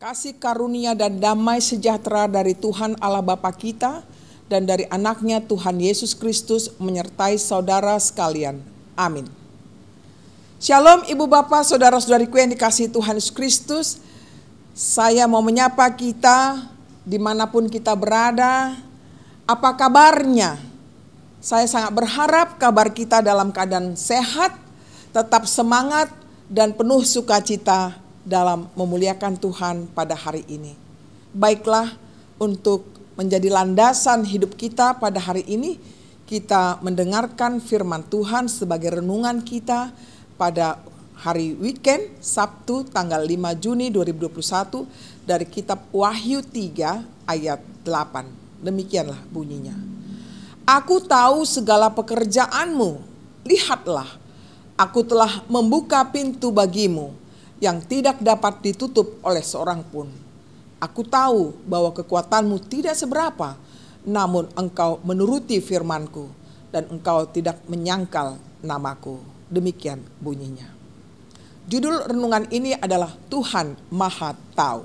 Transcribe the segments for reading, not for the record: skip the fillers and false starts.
Kasih karunia dan damai sejahtera dari Tuhan Allah Bapa kita dan dari anaknya Tuhan Yesus Kristus menyertai saudara sekalian. Amin. Shalom Ibu Bapak, saudara-saudariku yang dikasihi Tuhan Yesus Kristus. Saya mau menyapa kita dimanapun kita berada. Apa kabarnya? Saya sangat berharap kabar kita dalam keadaan sehat, tetap semangat dan penuh sukacita dalam memuliakan Tuhan pada hari ini. Baiklah, untuk menjadi landasan hidup kita pada hari ini, kita mendengarkan firman Tuhan sebagai renungan kita pada hari weekend Sabtu tanggal 5 Juni 2021 dari kitab Wahyu 3 ayat 8. Demikianlah bunyinya. Aku tahu segala pekerjaanmu, lihatlah, aku telah membuka pintu bagimu yang tidak dapat ditutup oleh seorang pun. Aku tahu bahwa kekuatanmu tidak seberapa, namun engkau menuruti firmanku dan engkau tidak menyangkal namaku. Demikian bunyinya. Judul renungan ini adalah Tuhan Maha Tahu.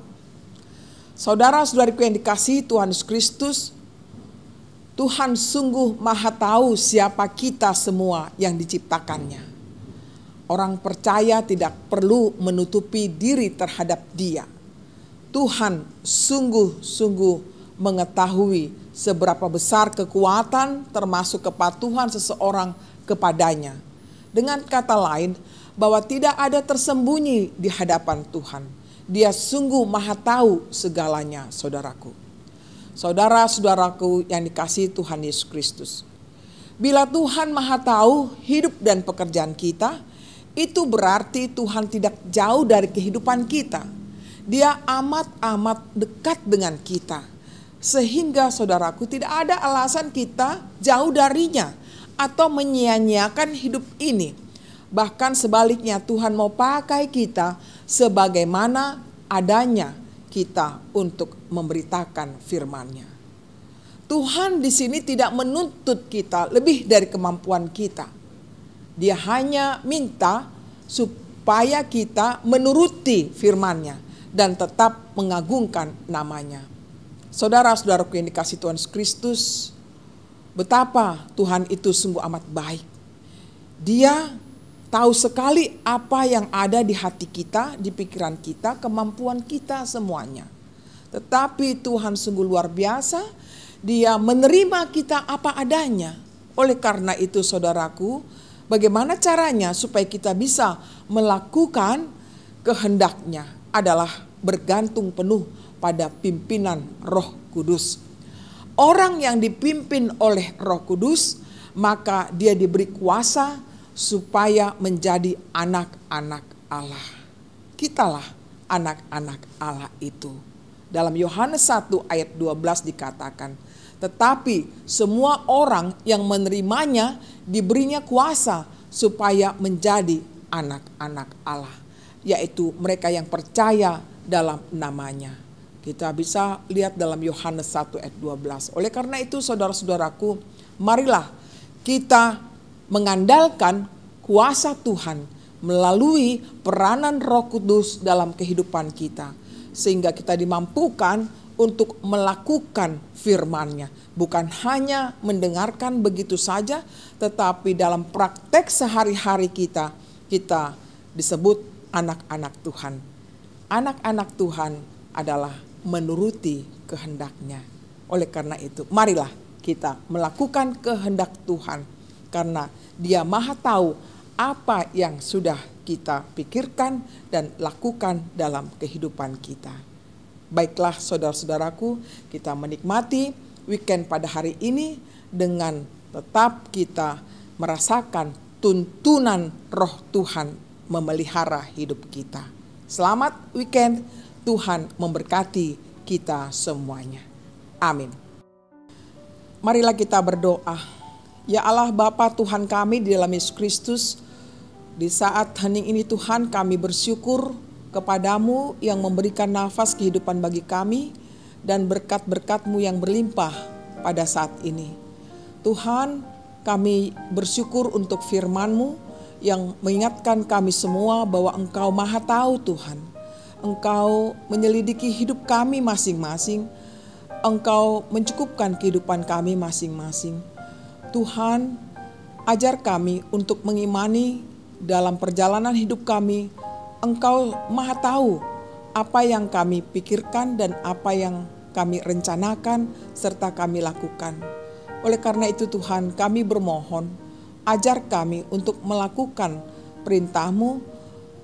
Saudara-saudariku yang dikasihi Tuhan Yesus Kristus, Tuhan sungguh Maha Tahu siapa kita semua yang diciptakannya. Orang percaya tidak perlu menutupi diri terhadap Dia. Tuhan sungguh-sungguh mengetahui seberapa besar kekuatan termasuk kepatuhan seseorang kepadanya. Dengan kata lain, bahwa tidak ada tersembunyi di hadapan Tuhan. Dia sungguh Maha Tahu segalanya, saudaraku. Saudara-saudaraku yang dikasihi Tuhan Yesus Kristus. Bila Tuhan Maha Tahu hidup dan pekerjaan kita, itu berarti Tuhan tidak jauh dari kehidupan kita. Dia amat-amat dekat dengan kita. Sehingga saudaraku tidak ada alasan kita jauh darinya atau menyia-nyiakan hidup ini. Bahkan sebaliknya Tuhan mau pakai kita sebagaimana adanya kita untuk memberitakan firman-Nya. Tuhan di sini tidak menuntut kita lebih dari kemampuan kita. Dia hanya minta supaya kita menuruti firman-Nya dan tetap mengagungkan namanya. Saudara-saudaraku yang dikasihi Tuhan Yesus Kristus, betapa Tuhan itu sungguh amat baik. Dia tahu sekali apa yang ada di hati kita, di pikiran kita, kemampuan kita semuanya. Tetapi Tuhan sungguh luar biasa, Dia menerima kita apa adanya. Oleh karena itu saudaraku, bagaimana caranya supaya kita bisa melakukan kehendak-Nya adalah bergantung penuh pada pimpinan Roh Kudus. Orang yang dipimpin oleh Roh Kudus, maka dia diberi kuasa supaya menjadi anak-anak Allah. Kitalah anak-anak Allah itu. Dalam Yohanes 1 ayat 12 dikatakan, tetapi semua orang yang menerimanya diberinya kuasa supaya menjadi anak-anak Allah, yaitu mereka yang percaya dalam namanya. Kita bisa lihat dalam Yohanes 1 ayat 12. Oleh karena itu saudara-saudaraku, marilah kita mengandalkan kuasa Tuhan melalui peranan Roh Kudus dalam kehidupan kita. Sehingga kita dimampukan untuk melakukan firman-Nya. Bukan hanya mendengarkan begitu saja, tetapi dalam praktek sehari-hari kita disebut anak-anak Tuhan. Anak-anak Tuhan adalah menuruti kehendak-Nya. Oleh karena itu, marilah kita melakukan kehendak Tuhan. Karena Dia Maha Tahu apa yang sudah kita pikirkan dan lakukan dalam kehidupan kita. Baiklah saudara-saudaraku, kita menikmati weekend pada hari ini dengan tetap kita merasakan tuntunan Roh Tuhan memelihara hidup kita. Selamat weekend, Tuhan memberkati kita semuanya. Amin. Marilah kita berdoa. Ya Allah Bapa Tuhan kami di dalam Yesus Kristus, di saat hening ini Tuhan kami bersyukur kepadamu yang memberikan nafas kehidupan bagi kami dan berkat-berkat-Mu yang berlimpah pada saat ini. Tuhan, kami bersyukur untuk firman-Mu yang mengingatkan kami semua bahwa Engkau Maha Tahu Tuhan. Engkau menyelidiki hidup kami masing-masing. Engkau mencukupkan kehidupan kami masing-masing. Tuhan, ajar kami untuk mengimani dalam perjalanan hidup kami. Engkau Maha tahu apa yang kami pikirkan dan apa yang kami rencanakan serta kami lakukan. Oleh karena itu Tuhan, kami bermohon, ajar kami untuk melakukan perintah-Mu.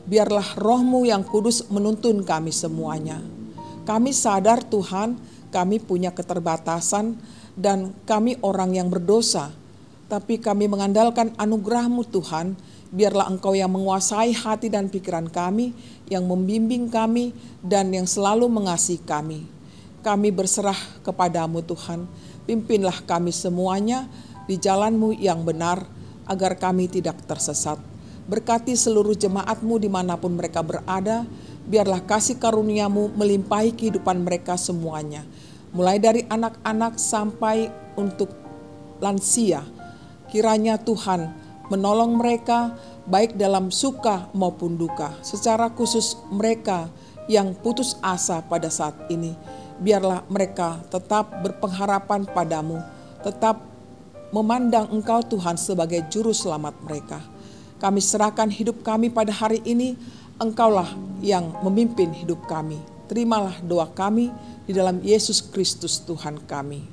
Biarlah Roh-Mu yang kudus menuntun kami semuanya. Kami sadar Tuhan, kami punya keterbatasan dan kami orang yang berdosa. Tapi kami mengandalkan anugerah-Mu Tuhan. Biarlah Engkau yang menguasai hati dan pikiran kami, yang membimbing kami dan yang selalu mengasihi kami. Kami berserah kepadamu Tuhan, pimpinlah kami semuanya di jalan-Mu yang benar, agar kami tidak tersesat. Berkati seluruh jemaat-Mu dimanapun mereka berada, biarlah kasih karunia-Mu melimpahi kehidupan mereka semuanya. Mulai dari anak-anak sampai untuk lansia, kiranya Tuhan menolong mereka baik dalam suka maupun duka. Secara khusus mereka yang putus asa pada saat ini, biarlah mereka tetap berpengharapan padamu, tetap memandang Engkau Tuhan sebagai juru selamat mereka. Kami serahkan hidup kami pada hari ini, Engkaulah yang memimpin hidup kami. Terimalah doa kami di dalam Yesus Kristus Tuhan kami.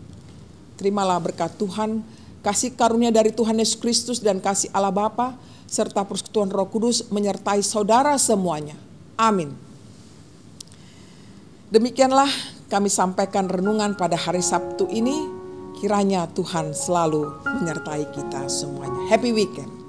Terimalah berkat Tuhan, kasih karunia dari Tuhan Yesus Kristus dan kasih Allah Bapa serta persekutuan Roh Kudus menyertai saudara semuanya. Amin. Demikianlah kami sampaikan renungan pada hari Sabtu ini. Kiranya Tuhan selalu menyertai kita semuanya. Happy weekend.